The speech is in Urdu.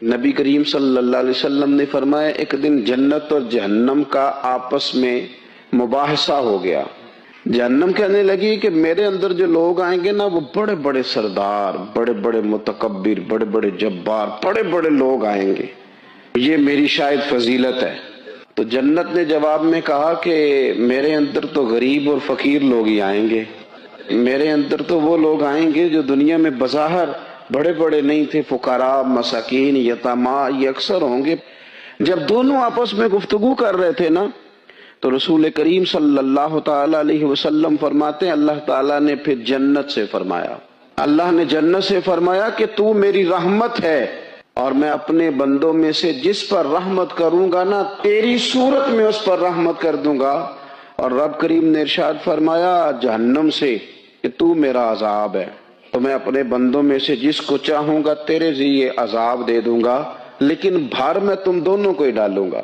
نبی کریم صلی اللہ علیہ وسلم نے فرمایا ایک دن جنت اور جہنم کا آپس میں مباحثہ ہو گیا۔ جہنم کہنے لگی کہ میرے اندر جو لوگ آئیں گے نا وہ بڑے بڑے سردار، بڑے بڑے متکبر، بڑے بڑے جبار، بڑے بڑے لوگ آئیں گے، یہ میری شاید فضیلت ہے۔ تو جنت نے جواب میں کہا کہ میرے اندر تو غریب اور فقیر لوگ ہی آئیں گے، میرے اندر تو وہ لوگ آئیں گے جو دنیا میں بظاہر بڑے بڑے نہیں تھے، فقراء، مساکین، یتامہ، یہ اکثر ہوں گے۔ جب دونوں آپس میں گفتگو کر رہے تھے نا تو رسول کریم صلی اللہ تعالی علیہ وسلم فرماتے ہیں اللہ تعالیٰ نے پھر جنت سے فرمایا، اللہ نے جنت سے فرمایا کہ تو میری رحمت ہے اور میں اپنے بندوں میں سے جس پر رحمت کروں گا نا تیری صورت میں اس پر رحمت کر دوں گا۔ اور رب کریم نے ارشاد فرمایا جہنم سے کہ تو میرا عذاب ہے، تو میں اپنے بندوں میں سے جس کو چاہوں گا تیرے ذریعے عذاب دے دوں گا، لیکن بھار میں تم دونوں کو ہی ڈالوں گا۔